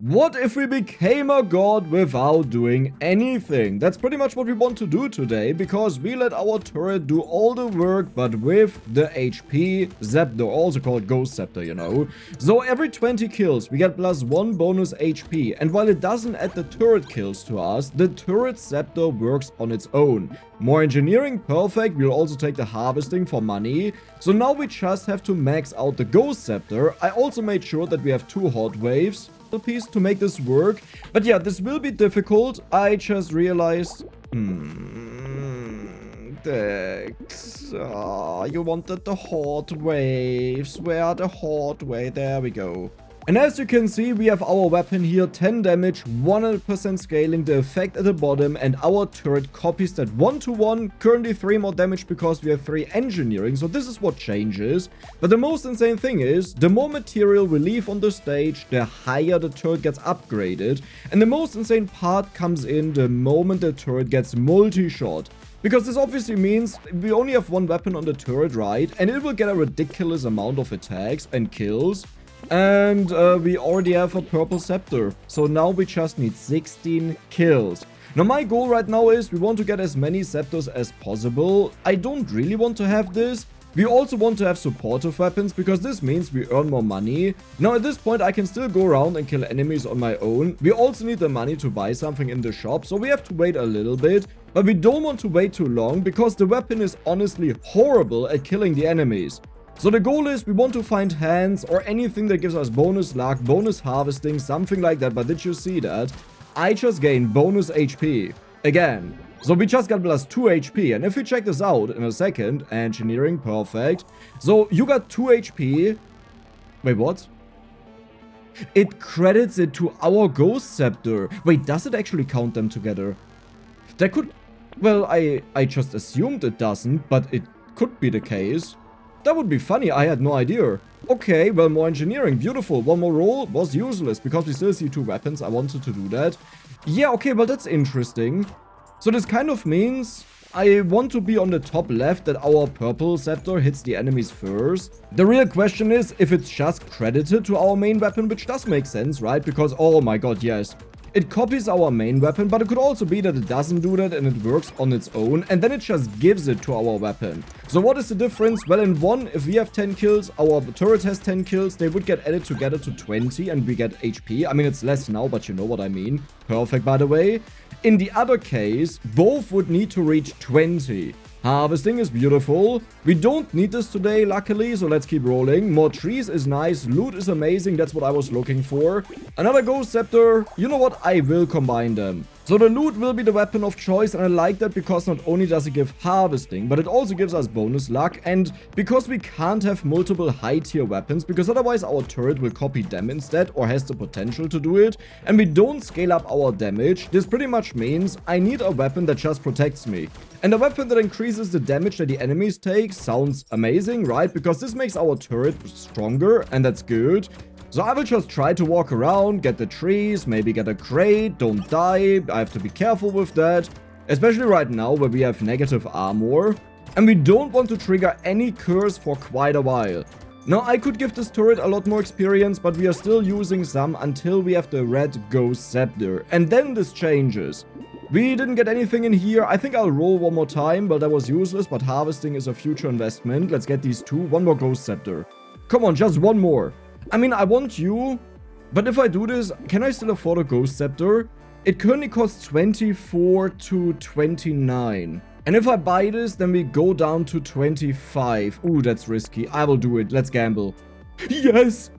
What if we became a god without doing anything? That's pretty much what we want to do today, because we let our turret do all the work, but with the HP Scepter, also called Ghost Scepeter, you know. So every 20 kills, we get +1 bonus HP, and while it doesn't add the turret kills to us, the turret Scepter works on its own. More engineering, perfect. We'll also take the harvesting for money. So now we just have to max out the Ghost Scepter. I also made sure that we have 2 hot waves piece to make this work. But yeah, this will be difficult. I just realized... Dex. You wanted the hot waves. Where are the hot waves? There we go. And as you can see, we have our weapon here, 10 damage, 100% scaling, the effect at the bottom, and our turret copies that 1-to-1, currently 3 more damage because we have 3 engineering, so this is what changes. But the most insane thing is, the more material we leave on the stage, the higher the turret gets upgraded. And the most insane part comes in the moment the turret gets multi-shot. Because this obviously means we only have 1 weapon on the turret, right? And it will get a ridiculous amount of attacks and kills. And we already have a purple scepter. So now we just need 16 kills. Now my goal right now is we want to get as many scepters as possible. I don't really want to have this. We also want to have supportive weapons because this means we earn more money. Now at this point I can still go around and kill enemies on my own. We also need the money to buy something in the shop, so we have to wait a little bit. But we don't want to wait too long because the weapon is honestly horrible at killing the enemies. So the goal is we want to find hands or anything that gives us bonus luck, bonus harvesting, something like that. But did you see that? I just gained bonus HP again. So we just got +2 HP. And if we check this out in a second, engineering, perfect. So you got 2 HP. Wait, what? It credits it to our Ghost Scepter. Wait, does it actually count them together? That could... Well, I just assumed it doesn't, but it could be the case. That would be funny, I had no idea. Okay, well, more engineering, beautiful. 1 more roll was useless because we still see 2 weapons. I wanted to do that. Yeah, okay, well, that's interesting. So this kind of means I want to be on the top left that our purple scepter hits the enemies first. The real question is if it's just credited to our main weapon, which does make sense, right? Because, oh my god, yes. It copies our main weapon, but it could also be that it doesn't do that and it works on its own, and then it just gives it to our weapon. So what is the difference? Well, in one, if we have 10 kills, our turret has 10 kills, they would get added together to 20 and we get HP. I mean, it's less now, but you know what I mean. Perfect, by the way. In the other case, both would need to reach 20. Harvesting is beautiful. We don't need this today, luckily, so let's keep rolling. More trees is nice. Loot is amazing. That's what I was looking for. Another Ghost Scepter. You know what? I will combine them. So the loot will be the weapon of choice, and I like that because not only does it give harvesting, but it also gives us bonus luck, and because we can't have multiple high tier weapons, because otherwise our turret will copy them instead, or has the potential to do it, and we don't scale up our damage, this pretty much means I need a weapon that just protects me. And a weapon that increases the damage that the enemies take sounds amazing, right? Because this makes our turret stronger, and that's good. So I will just try to walk around, get the trees, maybe get a crate, don't die. I have to be careful with that. Especially right now where we have negative armor. And we don't want to trigger any curse for quite a while. Now I could give this turret a lot more experience, but we are still using some until we have the red Ghost Scepter. And then this changes. We didn't get anything in here. I think I'll roll one more time. Well, that was useless, but harvesting is a future investment. Let's get these 2. 1 more Ghost Scepter. Come on, just 1 more. I mean, I want you, but if I do this, can I still afford a Ghost Scepter? It currently costs 24 to 29. And if I buy this, then we go down to 25. Ooh, that's risky. I will do it. Let's gamble. Yes!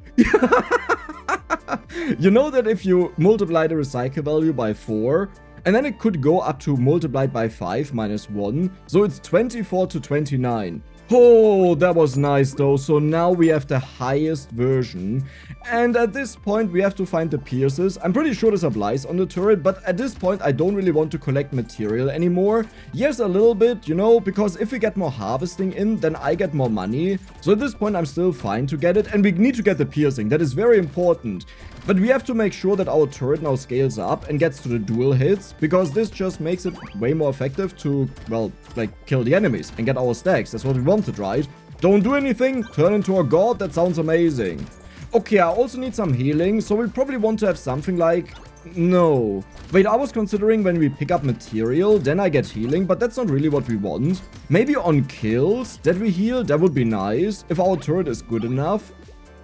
You know that if you multiply the recycle value by 4, and then it could go up to multiplied by 5 minus 1, so it's 24 to 29. Oh, that was nice though. So now we have the highest version. And at this point we have to find the pierces. I'm pretty sure this applies on the turret, but at this point I don't really want to collect material anymore. Yes, a little bit, you know, because if we get more harvesting in, then I get more money. So at this point I'm still fine to get it, and we need to get the piercing. That is very important. But we have to make sure that our turret now scales up and gets to the dual hits, because this just makes it way more effective to, well, like, kill the enemies and get our stacks. That's what we wanted, right? Don't do anything, turn into a god, that sounds amazing. Okay, I also need some healing, so we probably want to have something like... No. Wait, I was considering when we pick up material, then I get healing, but that's not really what we want. Maybe on kills that we heal, that would be nice, if our turret is good enough.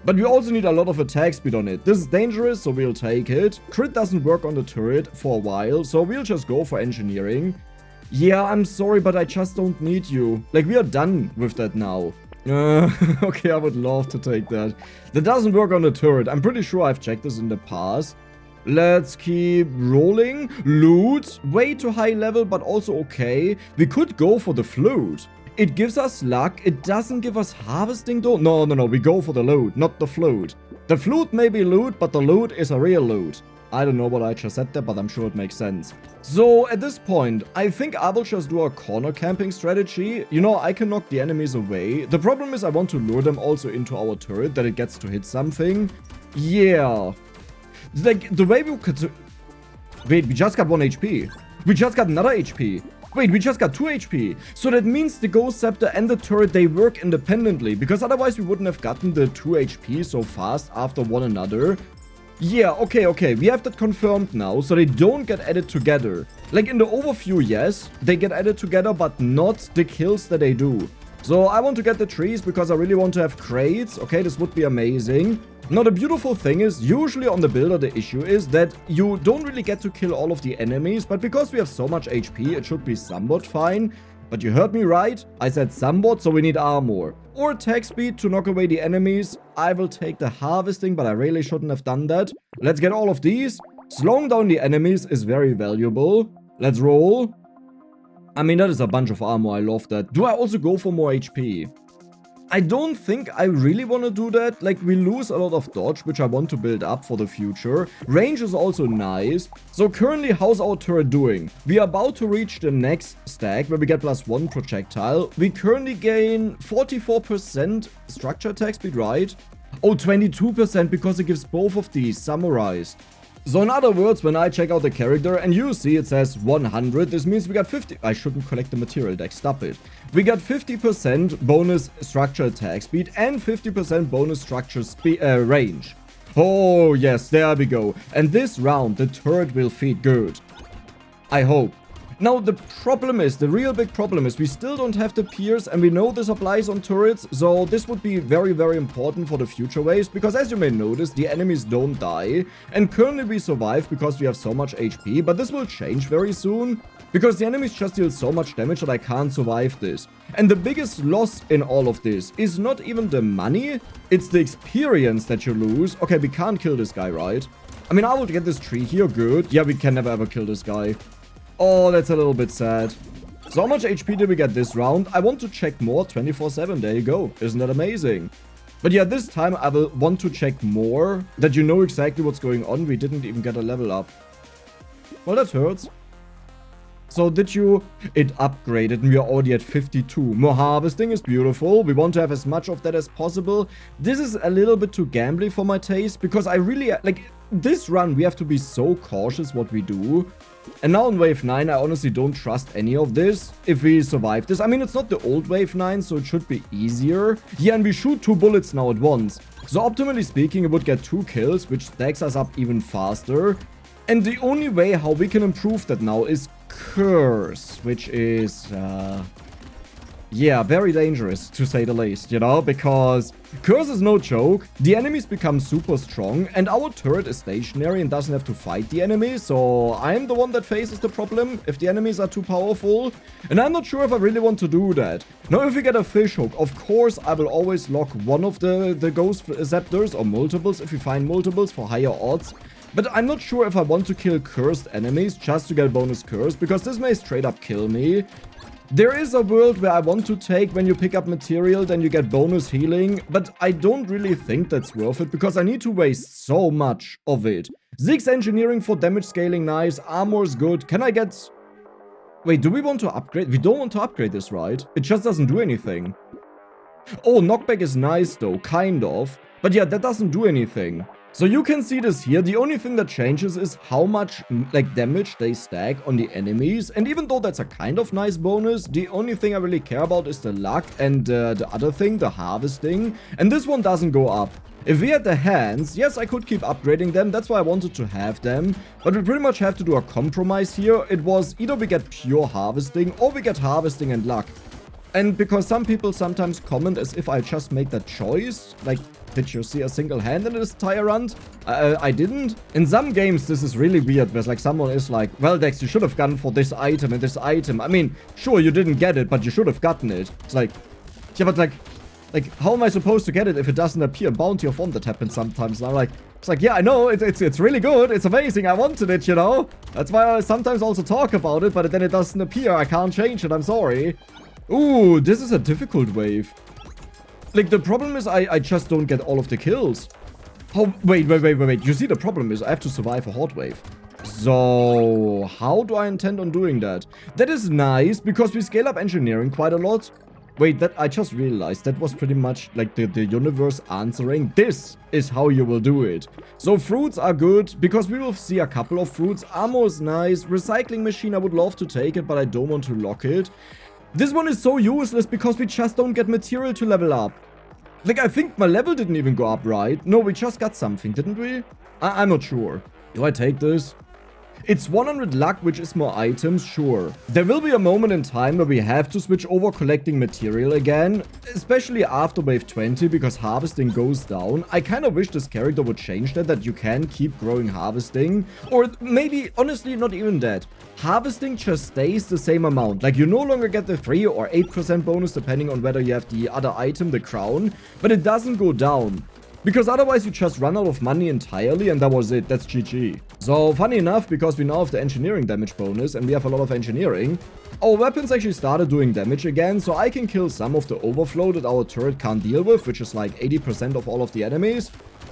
But we also need a lot of attack speed on it. This is dangerous, so we'll take it. Crit doesn't work on the turret for a while, so we'll just go for engineering. Yeah, I'm sorry, but I just don't need you. Like, we are done with that now. Okay, I would love to take that. That doesn't work on the turret. I'm pretty sure I've checked this in the past. Let's keep rolling. Loot. Way too high level, but also okay. We could go for the flute. It gives us luck. It doesn't give us harvesting though. No. We go for the loot, not the flute. The flute may be loot, but the loot is a real loot. I don't know what I just said there, but I'm sure it makes sense. So at this point, I think I will just do a corner camping strategy. You know, I can knock the enemies away. The problem is I want to lure them also into our turret, that it gets to hit something. Yeah. Like, the way we could... Wait, we just got 1 HP. We just got another HP. Wait, we just got 2 HP. So that means the Ghost Scepter and the turret, they work independently. Because otherwise we wouldn't have gotten the 2 HP so fast after one another. Yeah, okay. We have that confirmed now. So they don't get added together. Like in the overview, yes. They get added together, but not the kills that they do. So I want to get the trees because I really want to have crates. Okay, this would be amazing. Now, the beautiful thing is, usually on the builder, the issue is that you don't really get to kill all of the enemies, but because we have so much HP, it should be somewhat fine. But you heard me right, I said somewhat, so we need armor. Or attack speed to knock away the enemies. I will take the harvesting, but I really shouldn't have done that. Let's get all of these. Slowing down the enemies is very valuable. Let's roll. I mean, that is a bunch of armor, I love that. Do I also go for more HP? I don't think I really want to do that. Like, we lose a lot of dodge, which I want to build up for the future. Range is also nice. So currently, how's our turret doing? We are about to reach the next stack where we get +1 projectile. We currently gain 44% structure attack speed, right? Oh, 22% because it gives both of these summarized. So in other words, when I check out the character and you see it says 100, this means we got 50... I shouldn't collect the material deck, stop it. We got 50% bonus structure attack speed and 50% bonus structure range. Oh yes, there we go. And this round, the turret will feed good. I hope. Now, the problem is, the real big problem is we still don't have the pierce, and we know this applies on turrets, so this would be very, very important for the future waves, because as you may notice, the enemies don't die, and currently we survive because we have so much HP, but this will change very soon, because the enemies just deal so much damage that I can't survive this. And the biggest loss in all of this is not even the money, it's the experience that you lose. Okay, we can't kill this guy, right? I mean, I will get this tree here, good. Yeah, we can never ever kill this guy. Oh, that's a little bit sad. So how much HP did we get this round? I want to check more 24/7. There you go. Isn't that amazing? But yeah, this time I will want to check more, that you know exactly what's going on. We didn't even get a level up. Well, that hurts. So did you... It upgraded and we are already at 52. More harvesting is beautiful. We want to have as much of that as possible. This is a little bit too gambly for my taste, because I really... Like, this run, we have to be so cautious what we do. And now in Wave 9, I honestly don't trust any of this, if we survive this. I mean, it's not the old Wave 9, so it should be easier. Yeah, and we shoot 2 bullets now at once. So optimally speaking, it would get 2 kills, which stacks us up even faster. And the only way how we can improve that now is Curse, which is... yeah, very dangerous, to say the least, you know, because Curse is no joke, the enemies become super strong, and our turret is stationary and doesn't have to fight the enemies, so I'm the one that faces the problem if the enemies are too powerful, and I'm not sure if I really want to do that. Now, if we get a fishhook, of course, I will always lock one of the Ghost Scepters, or multiples, if we find multiples for higher odds. But I'm not sure if I want to kill cursed enemies just to get a bonus curse, because this may straight up kill me. There is a world where I want to take when you pick up material, then you get bonus healing, but I don't really think that's worth it, because I need to waste so much of it. Zeke's engineering for damage scaling, nice. Armor is good. Can I get... Wait, do we want to upgrade? We don't want to upgrade this, right? It just doesn't do anything. Oh, knockback is nice though, kind of. But yeah, that doesn't do anything. So you can see this here, the only thing that changes is how much like damage they stack on the enemies, and even though that's a kind of nice bonus, the only thing I really care about is the luck and the other thing, the harvesting, and this one doesn't go up. If we had the hands, yes, I could keep upgrading them. That's why I wanted to have them. But we pretty much have to do a compromise here. It was either we get pure harvesting or we get harvesting and luck. And because some people sometimes comment as if I just made that choice. Like, did you see a single hand in this entire run? I didn't. In some games, this is really weird. Where like someone is like, well, Dex, you should have gone for this item and this item. I mean, sure, you didn't get it, but you should have gotten it. It's like, yeah, but like, how am I supposed to get it if it doesn't appear? Bounty of one that happens sometimes. And I'm like, it's like, yeah, I know, it's really good. It's amazing. I wanted it, you know? That's why I sometimes also talk about it, but then it doesn't appear. I can't change it. I'm sorry. Ooh, this is a difficult wave. Like, the problem is I just don't get all of the kills. Oh, wait. You see, the problem is I have to survive a hot wave. So, how do I intend on doing that? That is nice, because we scale up engineering quite a lot. Wait, that I just realized that was pretty much like the universe answering. This is how you will do it. So fruits are good because we will see a couple of fruits. Ammo is nice. Recycling machine, I would love to take it, but I don't want to lock it. This one is so useless because we just don't get material to level up. Like, I think my level didn't even go up, right? No, we just got something, didn't we? I'm not sure. Do I take this? It's 100 luck, which is more items, sure. There will be a moment in time where we have to switch over collecting material again, especially after wave 20, because harvesting goes down. I kind of wish this character would change that you can keep growing harvesting. Or maybe, honestly, not even that. Harvesting just stays the same amount. Like, you no longer get the 3 or 8% bonus, depending on whether you have the other item, the crown, but it doesn't go down. Because otherwise you just run out of money entirely and that was it. That's GG. So funny enough, because we now have the engineering damage bonus and we have a lot of engineering, our weapons actually started doing damage again, so I can kill some of the overflow that our turret can't deal with, which is like 80% of all of the enemies.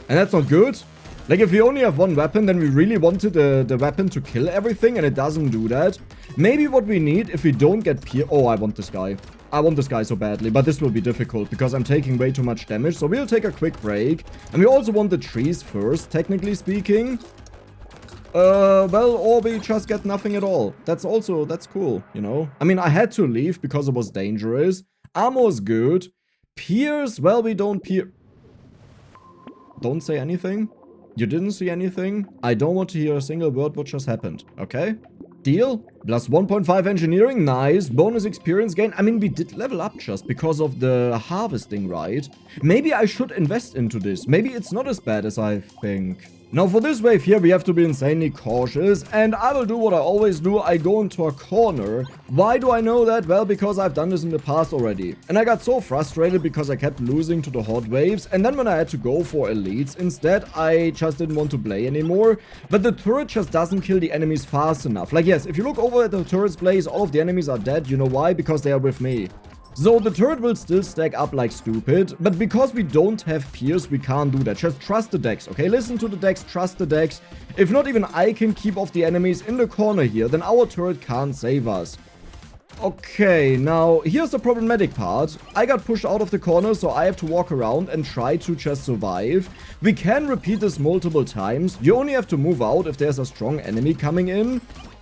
And that's not good. Like, if we only have one weapon, then we really wanted the weapon to kill everything, and it doesn't do that. Maybe what we need, if we don't get Oh, I want this guy. I want this guy so badly, but this will be difficult because I'm taking way too much damage. So we'll take a quick break. And we also want the trees first, technically speaking. Well, or we just get nothing at all. That's cool, you know? I mean, I had to leave because it was dangerous. Armor is good. Pierce, well, we don't pierce. Don't say anything. You didn't see anything. I don't want to hear a single word what just happened, okay? Deal. Plus 1.5 engineering, nice. Bonus experience gain. I mean, we did level up just because of the harvesting, right? Maybe I should invest into this. Maybe it's not as bad as I think. Now for this wave here, we have to be insanely cautious, and I will do what I always do. I go into a corner. Why do I know that? Well, because I've done this in the past already. And I got so frustrated because I kept losing to the hot waves, and then when I had to go for elites instead, I just didn't want to play anymore. But the turret just doesn't kill the enemies fast enough. Like, yes, if you look over at the turret's place, all of the enemies are dead. You know why? Because they are with me. So the turret will still stack up like stupid, but because we don't have Pierce, we can't do that. Just trust the decks, okay? Listen to the decks, trust the decks. If not even I can keep off the enemies in the corner here, then our turret can't save us. Okay, now here's the problematic part. I got pushed out of the corner, so I have to walk around and try to just survive. We can repeat this multiple times. You only have to move out if there's a strong enemy coming in.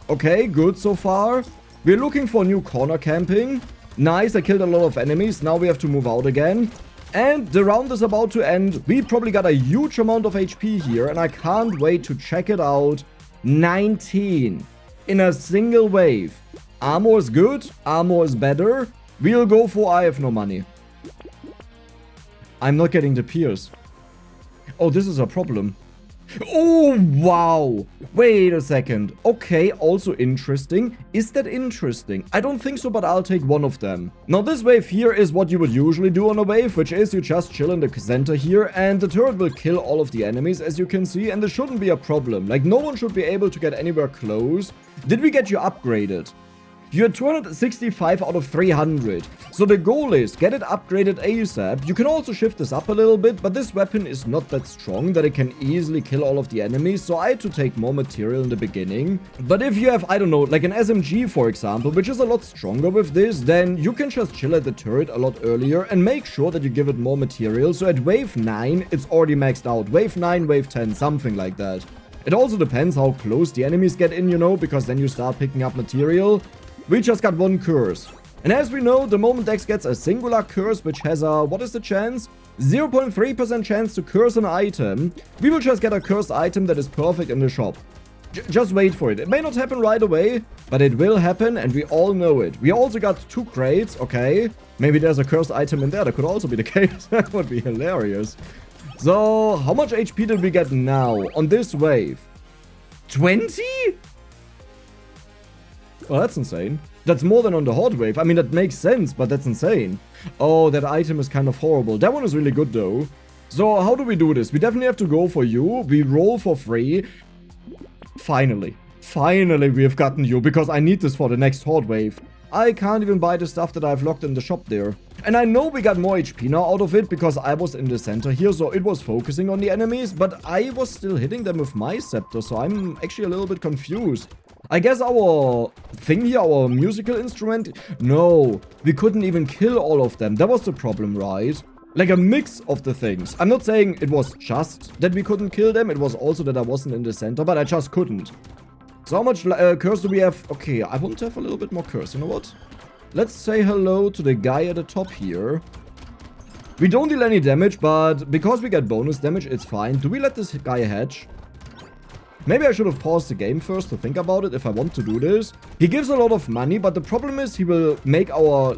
Okay, good so far. We're looking for new corner camping. Nice, I killed a lot of enemies. Now we have to move out again. And the round is about to end. We probably got a huge amount of HP here, and I can't wait to check it out. 19 in a single wave. Armor is good. Armor is better. We'll go for I have no money. I'm not getting the Pierce. Oh, this is a problem. Oh, wow. Wait a second. Okay, also interesting. Is that interesting? I don't think so, but I'll take one of them. Now, this wave here is what you would usually do on a wave, which is you just chill in the center here, and the turret will kill all of the enemies, as you can see, and this shouldn't be a problem. Like, no one should be able to get anywhere close. Did we get you upgraded? You're 265 out of 300. So the goal is get it upgraded ASAP. You can also shift this up a little bit, but this weapon is not that strong that it can easily kill all of the enemies, so I had to take more material in the beginning. But if you have, I don't know, like an SMG for example, which is a lot stronger with this, then you can just chill at the turret a lot earlier and make sure that you give it more material. So at wave 9, it's already maxed out. Wave 9, wave 10, something like that. It also depends how close the enemies get in, you know, because then you start picking up material. We just got one curse. And as we know, the moment Dex gets a singular curse, which has a, what is the chance? 0.3% chance to curse an item, we will just get a cursed item that is perfect in the shop. Just wait for it. It may not happen right away, but it will happen, and we all know it. We also got 2 crates, okay. Maybe there's a cursed item in there. That could also be the case. That would be hilarious. So, how much HP did we get now on this wave? 20? Well, that's insane. That's more than on the hot wave. I mean, that makes sense, but that's insane. Oh, that item is kind of horrible. That one is really good, though. So, how do we do this? We definitely have to go for you. We roll for free. Finally. Finally, we have gotten you, because I need this for the next hot wave. I can't even buy the stuff that I've locked in the shop there. And I know we got more HP now out of it, because I was in the center here, so it was focusing on the enemies, but I was still hitting them with my scepter, so I'm actually a little bit confused. I guess our thing here, our musical instrument, no, we couldn't even kill all of them. That was the problem, right? Like a mix of the things. I'm not saying it was just that we couldn't kill them, it was also that I wasn't in the center, but I just couldn't. So how much curse do we have? Okay, I want to have a little bit more curse, you know what? Let's say hello to the guy at the top here. We don't deal any damage, but because we get bonus damage, it's fine. Do we let this guy hatch? Maybe I should have paused the game first to think about it if I want to do this. He gives a lot of money, but the problem is he will make our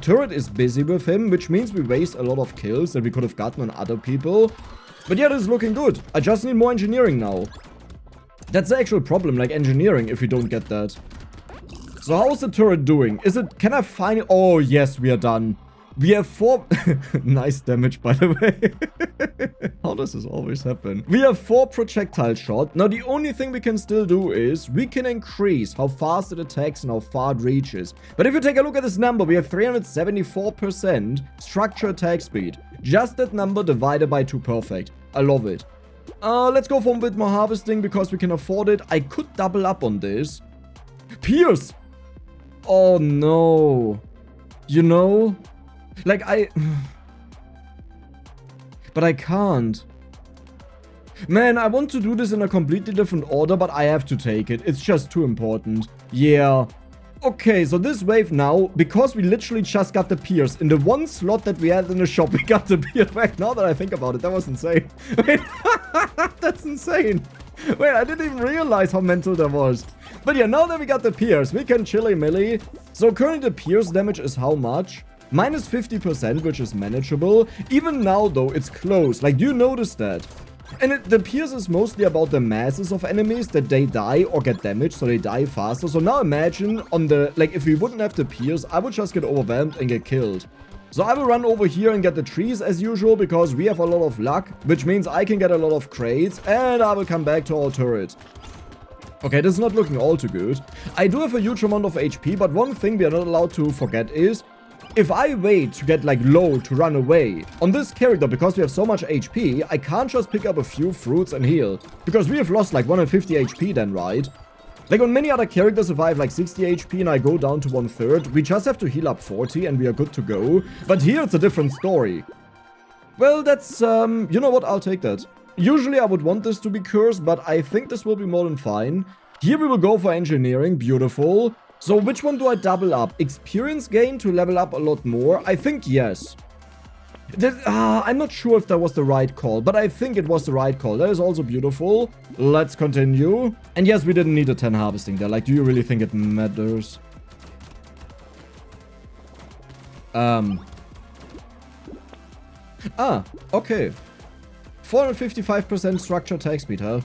turret is busy with him, which means we waste a lot of kills that we could have gotten on other people. But yeah, this is looking good. I just need more engineering now. That's the actual problem, like engineering, if we don't get that. So how's the turret doing? Can I find it? Oh, yes, we are done. We have 4... nice damage, by the way. How does this always happen? We have 4 projectile shot. Now, the only thing we can still do is we can increase how fast it attacks and how far it reaches. But if you take a look at this number, we have 374% structure attack speed. Just that number divided by 2 perfect. I love it. Let's go for a bit more harvesting because we can afford it. I could double up on this. Pierce! Oh, no. You know... Like, but I can't. Man, I want to do this in a completely different order, but I have to take it. It's just too important. Yeah. Okay, so this wave now, because we literally just got the pierce. In the one slot that we had in the shop, we got the pierce back. Now that I think about it, that was insane. Wait, that's insane. Wait, I didn't even realize how mental that was. But yeah, now that we got the pierce, we can chilly-milly. So currently the pierce damage is how much? Minus 50%, which is manageable. Even now, though, it's close. Like, do you notice that? And the pierce is mostly about the masses of enemies, that they die or get damaged, so they die faster. So now imagine on the... Like, if we wouldn't have the pierce, I would just get overwhelmed and get killed. So I will run over here and get the trees as usual, because we have a lot of luck, which means I can get a lot of crates, and I will come back to our turret. Okay, this is not looking all too good. I do have a huge amount of HP, but one thing we are not allowed to forget is... If I wait to get like low to run away, on this character, because we have so much HP, I can't just pick up a few fruits and heal. Because we have lost like 150 HP then, right? Like on many other characters, if I have like 60 HP and I go down to 1/3, we just have to heal up 40 and we are good to go. But here it's a different story. Well, that's, you know what, I'll take that. Usually I would want this to be cursed, but I think this will be more than fine. Here we will go for engineering, beautiful. So which one do I double up? Experience gain to level up a lot more? I think yes. I'm not sure if that was the right call, but I think it was the right call. That is also beautiful. Let's continue. And yes, we didn't need a 10 harvesting there. Like, do you really think it matters? Okay. 455% structure attack speed, huh?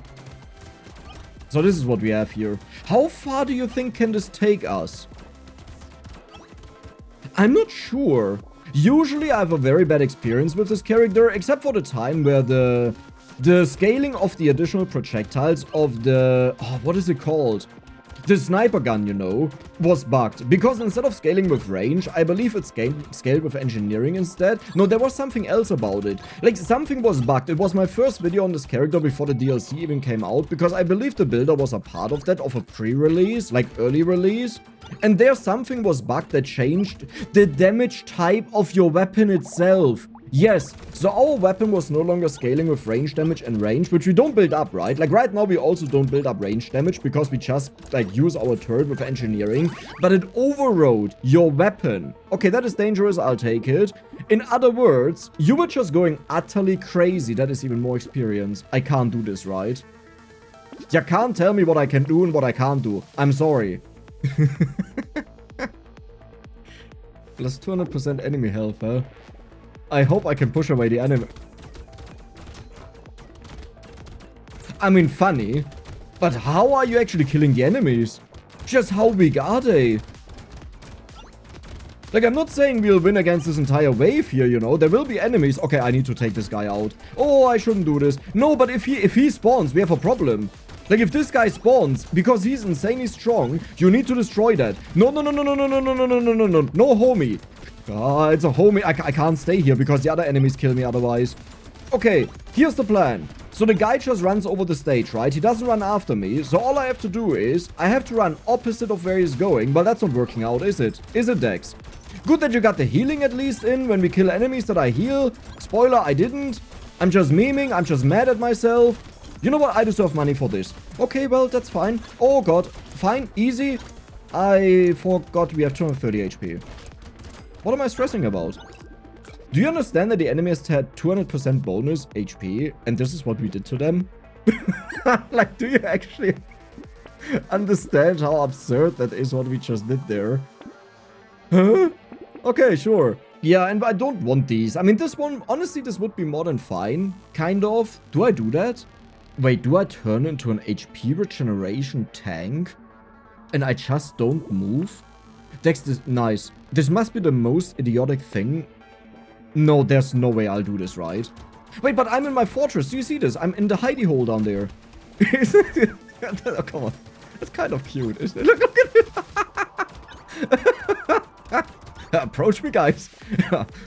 So this is what we have here. How far do you think can this take us? I'm not sure. Usually I have a very bad experience with this character, except for the time where the scaling of the additional projectiles of the... Oh, what is it called? The sniper gun, you know, was bugged. Because instead of scaling with range, I believe it's scaled with engineering instead. No, there was something else about it. Like, something was bugged. It was my first video on this character before the DLC even came out. Because I believe the builder was a part of that, of a pre-release, like early release. And there something was bugged that changed the damage type of your weapon itself. Yes, so our weapon was no longer scaling with range damage and range, which we don't build up, right? Like right now we also don't build up range damage because we just like use our turret with engineering, but it overrode your weapon. Okay, that is dangerous, I'll take it. In other words, you were just going utterly crazy. That is even more experience. I can't do this, right? You can't tell me what I can do and what I can't do. I'm sorry. Plus 200% enemy health, huh? I hope I can push away the enemy. I mean, funny. But how are you actually killing the enemies? Just how big are they? Like, I'm not saying we'll win against this entire wave here, you know. There will be enemies. Okay, I need to take this guy out. Oh, I shouldn't do this. No, but if he spawns, we have a problem. Like, if this guy spawns, because he's insanely strong, you need to destroy that. No, no, no, no, no, no, no, no, no, no, no, no, no, no, homie. Ah, it's a homie. I can't stay here because the other enemies kill me otherwise. Okay, here's the plan. So the guy just runs over the stage, right? He doesn't run after me. So all I have to do is, I have to run opposite of where he's going. But that's not working out, is it? Is it, Dex? Good that you got the healing at least in when we kill enemies that I heal. Spoiler, I didn't. I'm just memeing. I'm just mad at myself. You know what? I deserve money for this. Okay, well, that's fine. Oh, God. Fine. Easy. I forgot we have 230 HP. What am I stressing about? Do you understand that the enemies had 200% bonus HP and this is what we did to them? Like, do you actually understand how absurd that is what we just did there? Huh? Okay, sure. Yeah, and I don't want these. I mean, this one, honestly, this would be more than fine. Kind of. Do I do that? Wait, do I turn into an HP regeneration tank? And I just don't move? Dex, this, nice. This must be the most idiotic thing. No, there's no way I'll do this, right? Wait, but I'm in my fortress. Do you see this? I'm in the hidey hole down there. Oh, come on. That's kind of cute, isn't it? Look at it. Approach me, guys.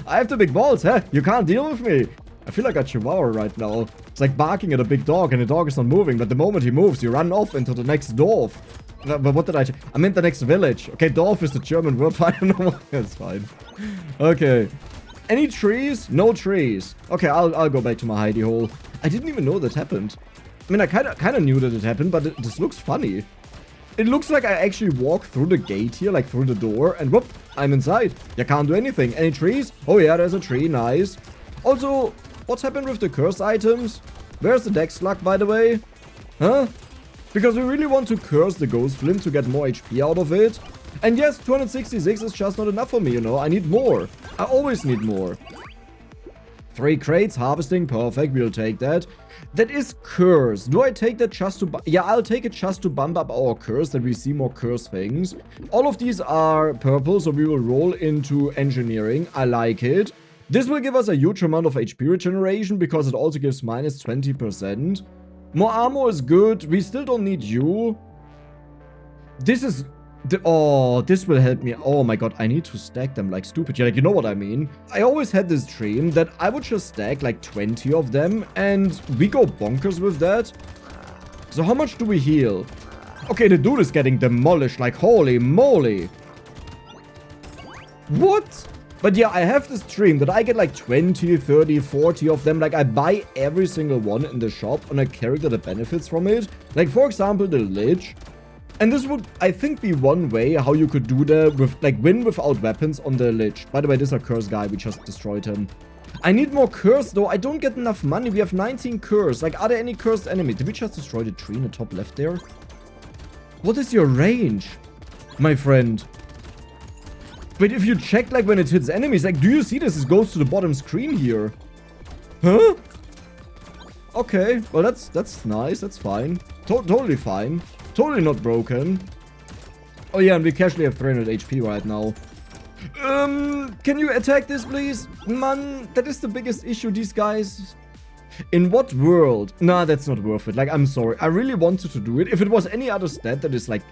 I have the big balls, huh? You can't deal with me. I feel like a chihuahua right now. It's like barking at a big dog and the dog is not moving. But the moment he moves, you run off into the next dorf. But what did I meant the next village. Okay, dorf is the German word. I don't know. That's fine. Okay. Any trees? No trees. Okay, I'll go back to my hidey hole. I didn't even know that happened. I mean, I kind of knew that it happened, but this looks funny. It looks like I actually walk through the gate here, like through the door, and whoop, I'm inside. You can't do anything. Any trees? Oh yeah, there's a tree. Nice. Also, what's happened with the curse items? Where's the dex slug, by the way? Huh? Because we really want to curse the ghost flint to get more HP out of it. And yes, 266 is just not enough for me, you know. I need more. I always need more. 3 crates, harvesting, perfect. We'll take that. That is curse. Do I take that just to... Yeah, I'll take it just to bump up our curse, that we see more curse things. All of these are purple, so we will roll into engineering. I like it. This will give us a huge amount of HP regeneration, because it also gives minus 20%. More armor is good. We still don't need you. This is... Oh, this will help me. Oh my god, I need to stack them like stupid. Yeah, like, you know what I mean? I always had this dream that I would just stack like 20 of them and we go bonkers with that. So how much do we heal? Okay, the dude is getting demolished like holy moly. What? But yeah, I have this dream that I get like 20, 30, 40 of them. Like, I buy every single one in the shop on a character that benefits from it. Like, for example, the Lich. And this would, I think, be one way how you could do that with, like, win without weapons on the Lich. By the way, this is a curse guy. We just destroyed him. I need more curse, though. I don't get enough money. We have 19 curse. Like, are there any cursed enemies? Did we just destroy the tree in the top left there? What is your range, my friend? But if you check, like, when it hits enemies, like, do you see this? It goes to the bottom screen here. Huh? Okay. Well, that's nice. That's fine. Totally fine. Totally not broken. Oh yeah, and we casually have 300 HP right now. Can you attack this, please? Man, that is the biggest issue, these guys. In what world? Nah, that's not worth it. Like, I'm sorry. I really wanted to do it. If it was any other stat that is, like,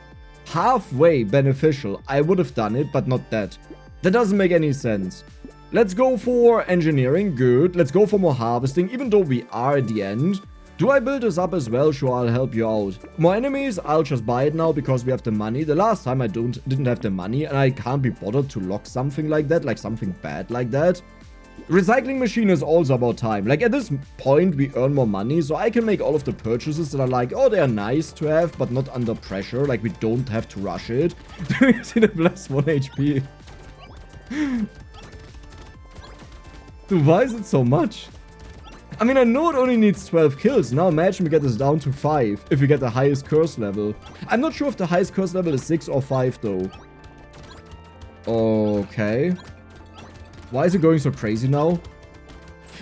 halfway beneficial, I would have done it, but not that. That doesn't make any sense. Let's go for engineering. Good. Let's go for more harvesting, even though we are at the end. Do I build this up as well? Sure, I'll help you out. More enemies? I'll just buy it now because we have the money. The last time I didn't have the money and I can't be bothered to lock something like that, like something bad like that. Recycling machine is also about time. Like, at this point, we earn more money, so I can make all of the purchases that are like, oh, they are nice to have, but not under pressure. Like, we don't have to rush it. Do you see the plus 1 HP? Dude, why is it so much? I mean, I know it only needs 12 kills. Now imagine we get this down to 5 if we get the highest curse level. I'm not sure if the highest curse level is 6 or 5, though. Okay. Why is it going so crazy now?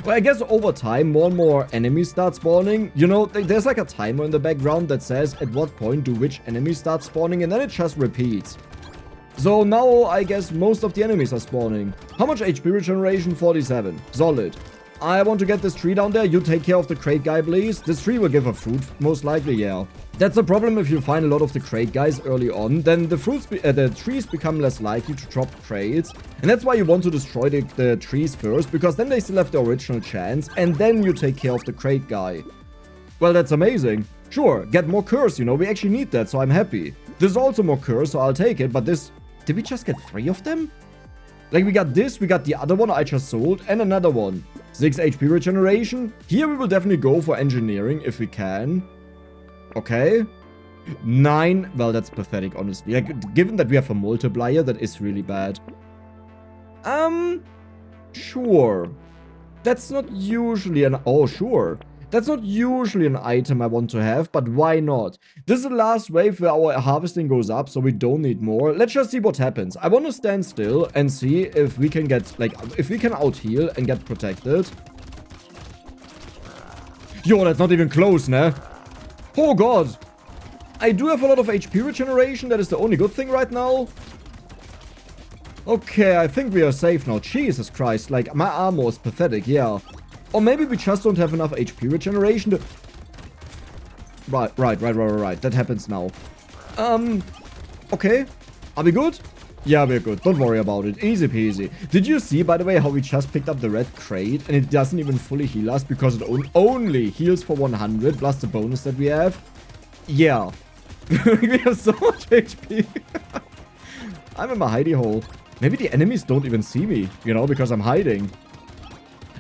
Well, I guess over time, more and more enemies start spawning. You know, there's like a timer in the background that says at what point do which enemies start spawning, and then it just repeats. So now, I guess most of the enemies are spawning. How much HP regeneration? 47. Solid. I want to get this tree down there. You take care of the crate guy, please. This tree will give a fruit, most likely, yeah. That's a problem if you find a lot of the crate guys early on. Then the trees become less likely to drop crates. And that's why you want to destroy the trees first, because then they still have the original chance. And then you take care of the crate guy. Well, that's amazing. Sure, get more curse, you know. We actually need that, so I'm happy. There's also more curse, so I'll take it. But this... Did we just get 3 of them? Like, we got this, we got the other one I just sold, and another one. 6 HP regeneration. Here we will definitely go for engineering if we can. Okay. 9. Well, that's pathetic, honestly. Like, given that we have a multiplier, that is really bad. Sure. That's not usually an... Oh, sure. That's not usually an item I want to have, but why not? This is the last wave where our harvesting goes up, so we don't need more. Let's just see what happens. I want to stand still and see if we can get, like, if we can out-heal and get protected. Yo, that's not even close, nah? Oh, God. I do have a lot of HP regeneration. That is the only good thing right now. Okay, I think we are safe now. Jesus Christ, like, my armor is pathetic, yeah. Or maybe we just don't have enough HP regeneration to... Right. That happens now. Okay. Are we good? Yeah, we're good. Don't worry about it. Easy peasy. Did you see, by the way, how we just picked up the red crate and it doesn't even fully heal us because it only heals for 100 plus the bonus that we have? Yeah. We have so much HP. I'm in my hidey hole. Maybe the enemies don't even see me, you know, because I'm hiding.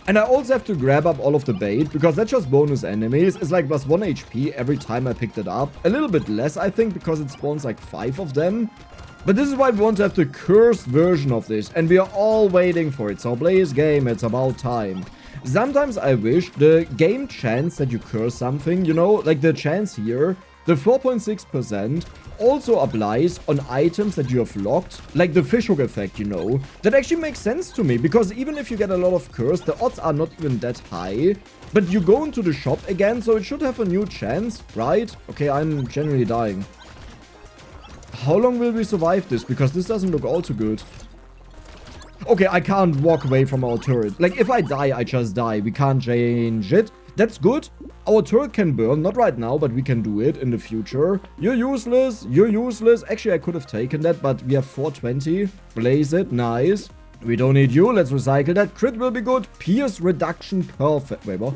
And I also have to grab up all of the bait, because that's just bonus enemies. It's like plus 1 HP every time I picked it up. A little bit less, I think, because it spawns like 5 of them. But this is why we want to have the cursed version of this, and we are all waiting for it. So please, game, it's about time. Sometimes I wish the game chance that you curse something, you know, like the chance here, the 4.6%, also applies on items that you have locked, like the fishhook effect, you know. That actually makes sense to me, because even if you get a lot of curse, the odds are not even that high. But you go into the shop again, so it should have a new chance, right? Okay, I'm generally dying. How long will we survive this? Because this doesn't look all too good. Okay, I can't walk away from our turret. Like, if I die, I just die. We can't change it. That's good. Our turret can burn. Not right now, but we can do it in the future. You're useless. You're useless. Actually, I could have taken that, but we have 420. Blaze it. Nice. We don't need you. Let's recycle that. Crit will be good. Pierce reduction. Perfect. Wait, what?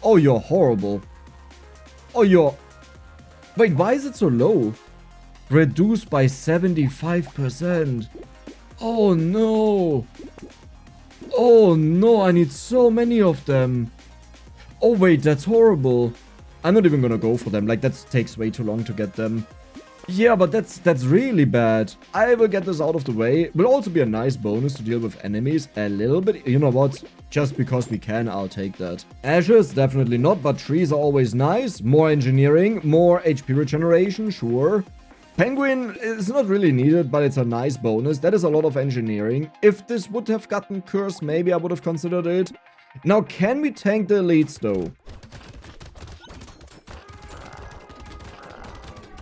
Oh, you're horrible. Oh, you're... Wait, why is it so low? Reduced by 75%. Oh, no. Oh, no. I need so many of them. Oh, wait. That's horrible. I'm not even gonna go for them. Like, that takes way too long to get them. Yeah, but that's really bad. I will get this out of the way. Will also be a nice bonus to deal with enemies a little bit. You know what? Just because we can, I'll take that. Ashes, definitely not, but trees are always nice. More engineering, more HP regeneration, sure. Penguin is not really needed, but it's a nice bonus. That is a lot of engineering. If this would have gotten cursed, maybe I would have considered it. Now, can we tank the elites, though?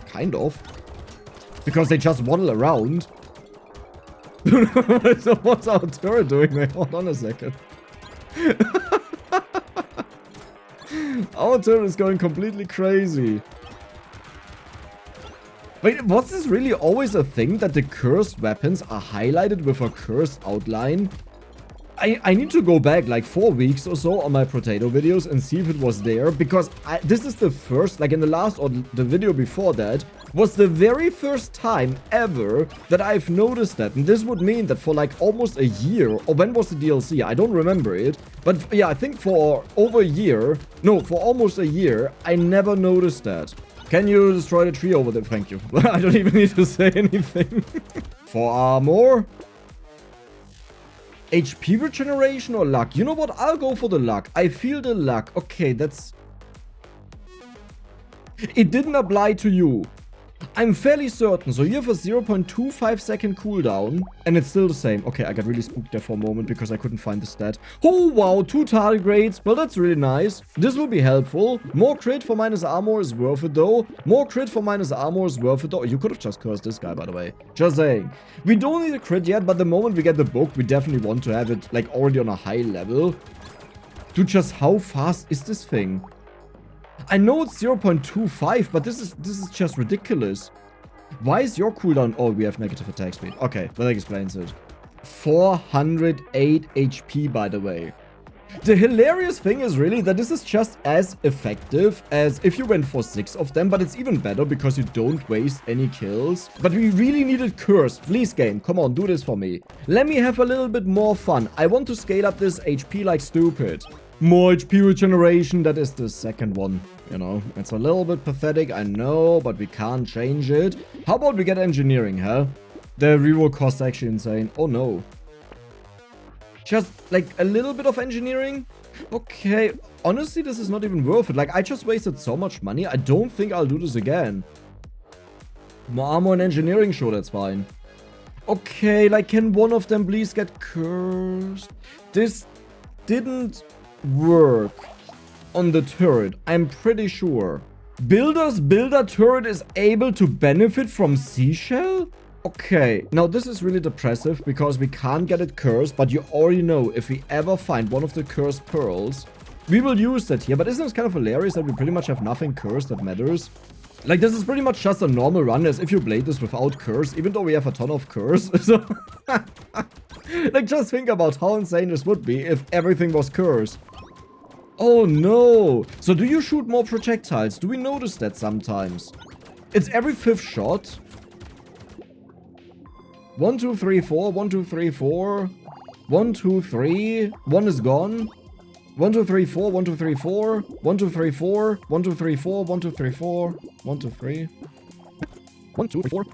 Kind of. Because they just waddle around. So what's our turret doing? Wait, hold on a second. Our turret is going completely crazy. Wait, was this really always a thing that the cursed weapons are highlighted with a cursed outline? I need to go back like 4 weeks or so on my Brotato videos and see if it was there, because this is the first, like in the last or the video before that, was the very first time ever that I've noticed that. And this would mean that for like almost a year, or when was the DLC? I don't remember it. But yeah, I think for over a year, no, for almost a year, I never noticed that. Can you destroy the tree over there? Thank you. I don't even need to say anything. For armor. HP regeneration or luck? You know what? I'll go for the luck. I feel the luck. Okay, that's... It didn't apply to you. I'm fairly certain. So you have a 0.25 second cooldown. And it's still the same. Okay, I got really spooked there for a moment because I couldn't find the stat. Oh, wow. 2 target grades. Well, that's really nice. This will be helpful. More crit for minus armor is worth it, though. More crit for minus armor is worth it, though. You could have just cursed this guy, by the way. Just saying. We don't need a crit yet, but the moment we get the book, we definitely want to have it, like, already on a high level. Dude, just how fast is this thing? I know it's 0.25, but this is just ridiculous. Why is your cooldown... Oh, we have negative attack speed. Okay, that explains it. 408 HP, by the way. The hilarious thing is really that this is just as effective as if you went for 6 of them, but it's even better because you don't waste any kills. But we really needed curse. Please, game, come on, do this for me. Let me have a little bit more fun. I want to scale up this HP like stupid. More HP regeneration, that is the second one, you know. It's a little bit pathetic, I know, but we can't change it. How about we get engineering, huh? The reroll cost is actually insane. Oh no. Just like a little bit of engineering? Okay, honestly, this is not even worth it. Like, I just wasted so much money. I don't think I'll do this again. More armor and engineering, sure, that's fine. Okay, like, can one of them please get cursed? This didn't work on the turret, I'm pretty sure. Builder turret is able to benefit from seashell? Okay, now this is really depressive because we can't get it cursed, but you already know if we ever find one of the cursed pearls, we will use that here. But isn't it kind of hilarious that we pretty much have nothing cursed that matters? Like, this is pretty much just a normal run as if you played this without curse, even though we have a ton of curse. So, like, just think about how insane this would be if everything was cursed. Oh no! So do you shoot more projectiles? Do we notice that sometimes? It's every 5th shot. 1, 2, 3, 4. 1, 2, 3, 4. 1, 2, 3. 1 is gone. 1, 2, 3, 4. 1, 2, 3, 4. 1, 2, 3, 4. 1, 2, 3, 4. 1, 2, 3, 4. 1, 2, 3. 1, 2, 3, 4.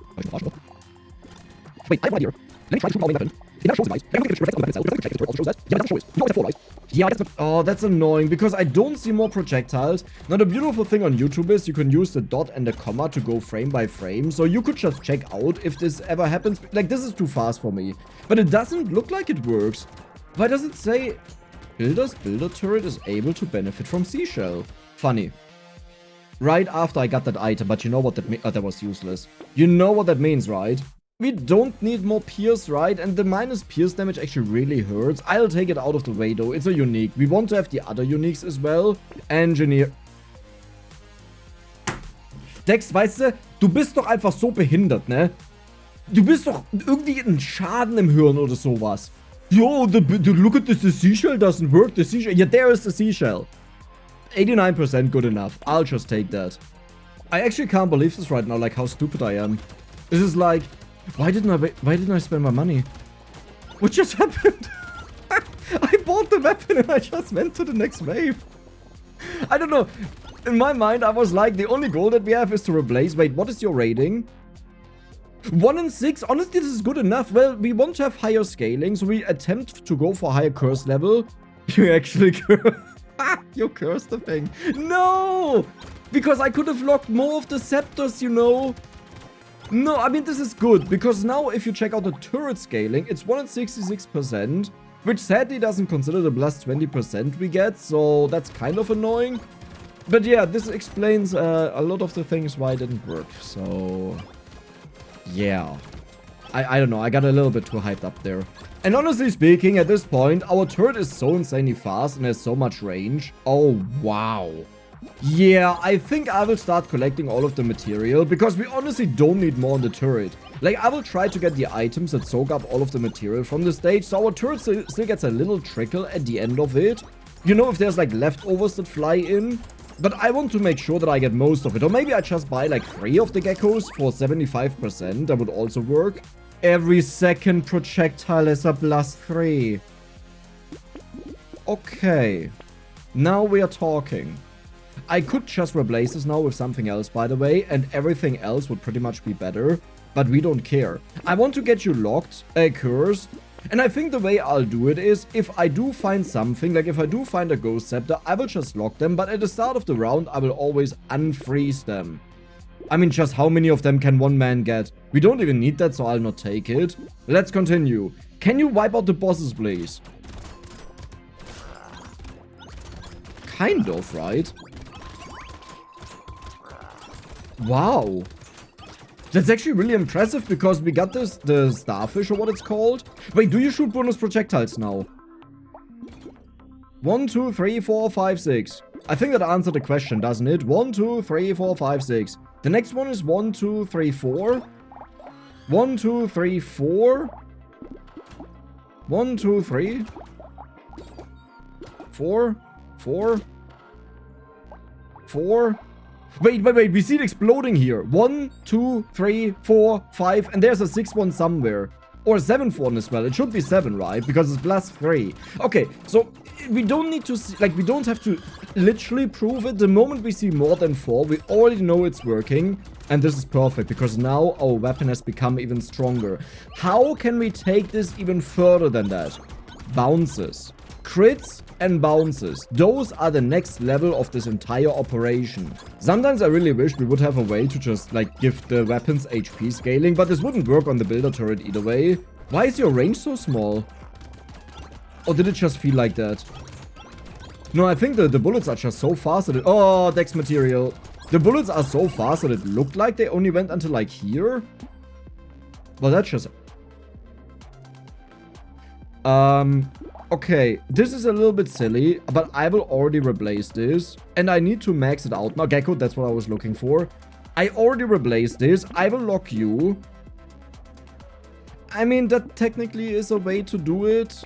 Wait, I have an idea. Let me try to shoot all the weapon. It never shows the dice. Then I'm going to get the weapon itself. It doesn't check the turret, also shows that. Yeah, but it doesn't show it. You always have 4 dice. Yeah, oh, that's annoying because I don't see more projectiles. Now, the beautiful thing on YouTube is you can use the dot and the comma to go frame by frame. So you could just check out if this ever happens. Like, this is too fast for me. But it doesn't look like it works. Why does it say builder turret is able to benefit from seashell? Funny. Right after I got that item, but you know what that means? Oh, that was useless. You know what that means, right? We don't need more pierce, right? And the minus pierce damage actually really hurts. I'll take it out of the way, though. It's a unique. We want to have the other uniques as well. Engineer. Dex, weißt du bist doch einfach so behindert, ne? Du bist doch irgendwie ein Schaden im Hirn oder sowas. Yo, look at this, the seashell doesn't work. The seashell. Yeah, there is the seashell. 89% good enough. I'll just take that. I actually can't believe this right now, like how stupid I am. This is like... Why didn't I spend my money? What just happened? I bought the weapon and I just went to the next wave. I don't know. In my mind, I was like, the only goal that we have is to replace... Wait, what is your rating? 1 and 6? Honestly, this is good enough. Well, we want to have higher scaling, so we attempt to go for higher curse level. You actually you cursed the thing. No! Because I could have locked more of the scepters, you know. No, I mean, this is good, because now if you check out the turret scaling, it's 166%, which sadly doesn't consider the plus 20% we get, so that's kind of annoying. But yeah, this explains a lot of the things why it didn't work, so... Yeah. I don't know, I got a little bit too hyped up there. And honestly speaking, at this point, our turret is so insanely fast and has so much range. Oh, wow. Yeah, I think I will start collecting all of the material because we honestly don't need more on the turret. Like, I will try to get the items that soak up all of the material from the stage, so our turret still gets a little trickle at the end of it. You know, if there's like leftovers that fly in. But I want to make sure that I get most of it. Or maybe I just buy like 3 of the geckos for 75%. That would also work. Every second projectile is a +3. Okay. Now we are talking. I could just replace this now with something else, by the way. And everything else would pretty much be better. But we don't care. I want to get you locked, cursed. And I think the way I'll do it is, if I do find something, like if I do find a Ghost Scepter, I will just lock them, but at the start of the round, I will always unfreeze them. I mean, just how many of them can one man get? We don't even need that, so I'll not take it. Let's continue. Can you wipe out the bosses, please? Kind of, right? Wow. That's actually really impressive because we got this, the starfish or what it's called. Wait, do you shoot bonus projectiles now? 1, 2, 3, 4, 5, 6. I think that answered the question, doesn't it? 1, 2, 3, 4, 5, 6. The next one is 1, 2, 3, 4. 1, 2, 3, 4. 1, 2, 3. 4. 4. 4. Wait, we see it exploding here. 1, 2, 3, 4, 5, and there's a 6th one somewhere. Or a 7th one as well. It should be 7, right? Because it's +3. Okay, so we don't need to see, like, we don't have to literally prove it. The moment we see more than 4, we already know it's working. And this is perfect, because now our weapon has become even stronger. How can we take this even further than that? Bounces. Crits and bounces. Those are the next level of this entire operation. Sometimes I really wish we would have a way to just, like, give the weapons HP scaling, but this wouldn't work on the builder turret either way. Why is your range so small? Or did it just feel like that? No, I think the bullets are just so fast that it... Oh, Dex material. The bullets are so fast that it looked like they only went until, like, here. Well, that's just... Okay, this is a little bit silly, but I will already replace this. And I need to max it out. Now, Gecko, that's what I was looking for. I already replaced this. I will lock you. I mean, that technically is a way to do it.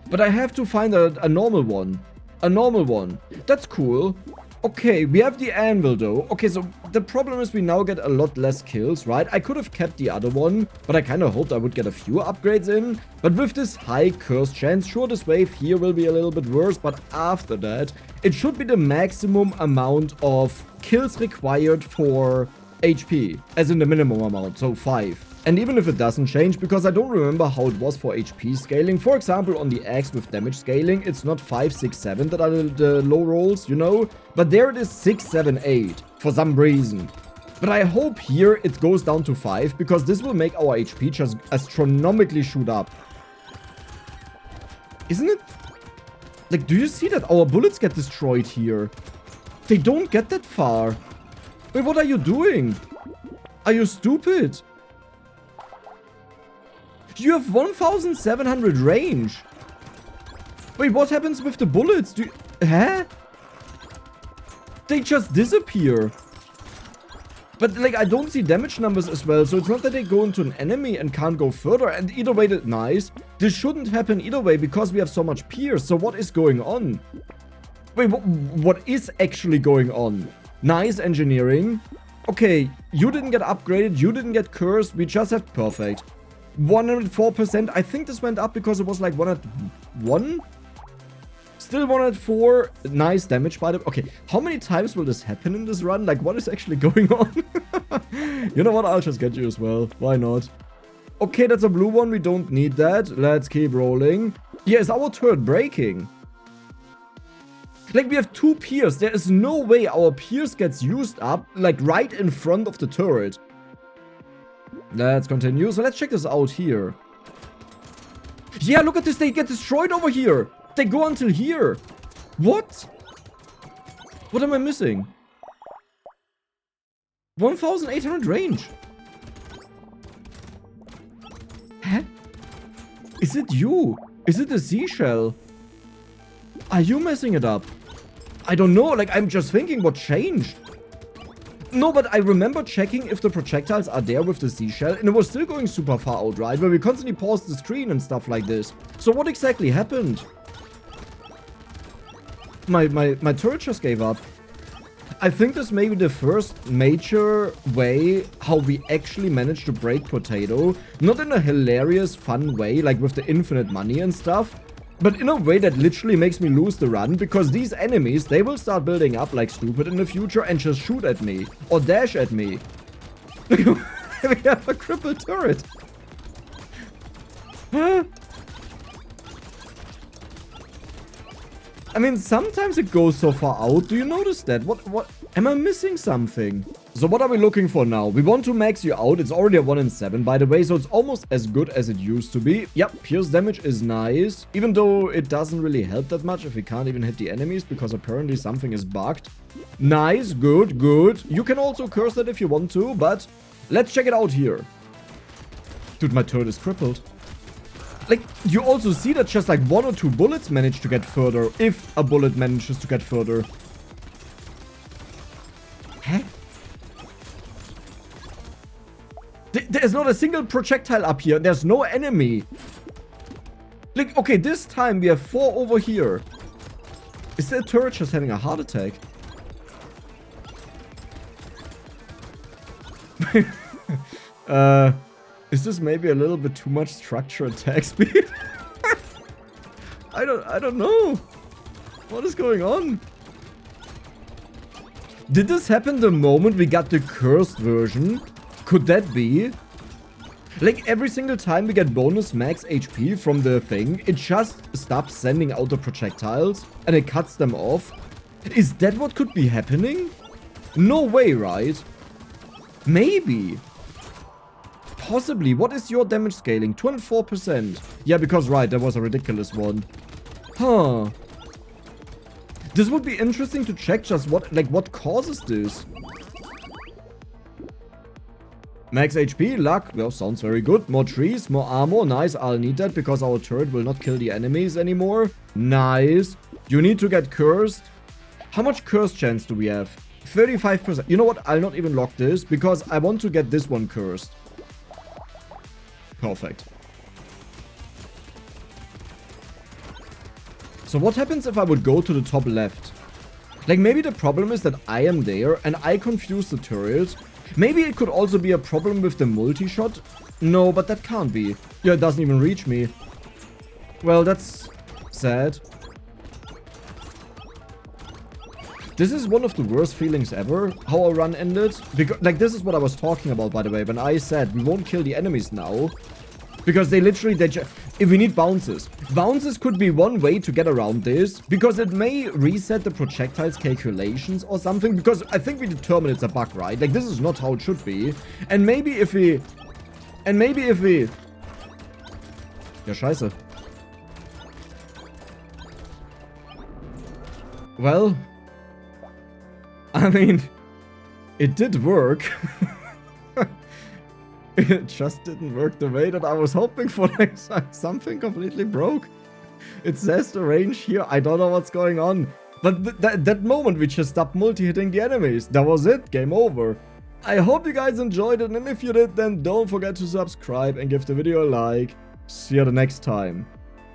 But I have to find a normal one. A normal one. That's cool. Okay, we have the anvil though. Okay, so the problem is we now get a lot less kills, right? I could have kept the other one, but I kind of hoped I would get a few upgrades in. But with this high curse chance, sure, this wave here will be a little bit worse, but after that, it should be the maximum amount of kills required for HP, as in the minimum amount, so 5. And even if it doesn't change, because I don't remember how it was for HP scaling. For example, on the axe with damage scaling, it's not 5, 6, 7 that are the low rolls, you know? But there it is 6, 7, 8, for some reason. But I hope here it goes down to 5, because this will make our HP just astronomically shoot up. Isn't it? Like, do you see that our bullets get destroyed here? They don't get that far. Wait, what are you doing? Are you stupid? You have 1,700 range. Wait, what happens with the bullets? Huh? They just disappear. But, like, I don't see damage numbers as well. So it's not that they go into an enemy and can't go further. And either way, that's nice. This shouldn't happen either way because we have so much pierce. So what is going on? Wait, what is actually going on? Nice engineering. Okay, you didn't get upgraded. You didn't get cursed. We just have perfect. 104%. I think this went up because it was like 101. Still 104. Nice damage by the... Okay, how many times will this happen in this run? Like, what is actually going on? You know what? I'll just get you as well. Why not? Okay, that's a blue one. We don't need that. Let's keep rolling. Yeah, is our turret breaking? Like, we have 2 pierce. There is no way our pierce gets used up, like, right in front of the turret. Let's continue. So let's check this out here. Yeah, look at this. They get destroyed over here. They go until here. What? What am I missing? 1,800 range. Huh? Is it you? Is it a seashell? Are you messing it up? I don't know, like, I'm just thinking what changed. No, but I remember checking if the projectiles are there with the seashell, and it was still going super far out, right? Where we constantly paused the screen and stuff like this. So what exactly happened? My turret just gave up. I think this may be the first major way how we actually managed to break Brotato. Not in a hilarious, fun way, like with the infinite money and stuff, but in a way that literally makes me lose the run, because these enemies, they will start building up like stupid in the future and just shoot at me. Or dash at me. We have a crippled turret. Huh? I mean, sometimes it goes so far out. Do you notice that? What? Am I missing something? So what are we looking for now? We want to max you out. It's already a 1 in 7, by the way, so it's almost as good as it used to be. Yep, pierce damage is nice, even though it doesn't really help that much if we can't even hit the enemies, because apparently something is bugged. Nice, good, good. You can also curse that if you want to, but let's check it out here. Dude, my turret is crippled. Like, you also see that just like 1 or 2 bullets manage to get further, if a bullet manages to get further. Huh? There's not a single projectile up here. There's no enemy. Like, okay, this time we have 4 over here. Is that turret just having a heart attack? Is this maybe a little bit too much structure attack speed? I don't know. What is going on? Did this happen the moment we got the cursed version? Could that be? Like, every single time we get bonus max HP from the thing, it just stops sending out the projectiles and it cuts them off. Is that what could be happening? No way, right? Maybe. Possibly. What is your damage scaling? 204%. Yeah, because, right, that was a ridiculous one. Huh. This would be interesting to check just what causes this. Max HP, luck. Well, sounds very good. More trees, more armor. Nice, I'll need that because our turret will not kill the enemies anymore. Nice. You need to get cursed. How much curse chance do we have? 35%. You know what? I'll not even lock this because I want to get this one cursed. Perfect. So what happens if I would go to the top left? Like, maybe the problem is that I am there and I confuse the turret. Maybe it could also be a problem with the multi-shot. No, but that can't be. Yeah, it doesn't even reach me. Well, that's sad. This is one of the worst feelings ever, how our run ended. Because, like, this is what I was talking about, by the way, when I said we won't kill the enemies now. Because they literally, if we need bounces. Bounces could be one way to get around this. Because it may reset the projectiles calculations or something. Because I think we determined it's a bug, right? Like, this is not how it should be. And maybe if we... Ja, scheiße. Well... I mean, it did work. It just didn't work the way that I was hoping for. Like, something completely broke. It says the range here. I don't know what's going on. But that moment we just stopped multi-hitting the enemies. That was it. Game over. I hope you guys enjoyed it. And if you did, then don't forget to subscribe and give the video a like. See you the next time.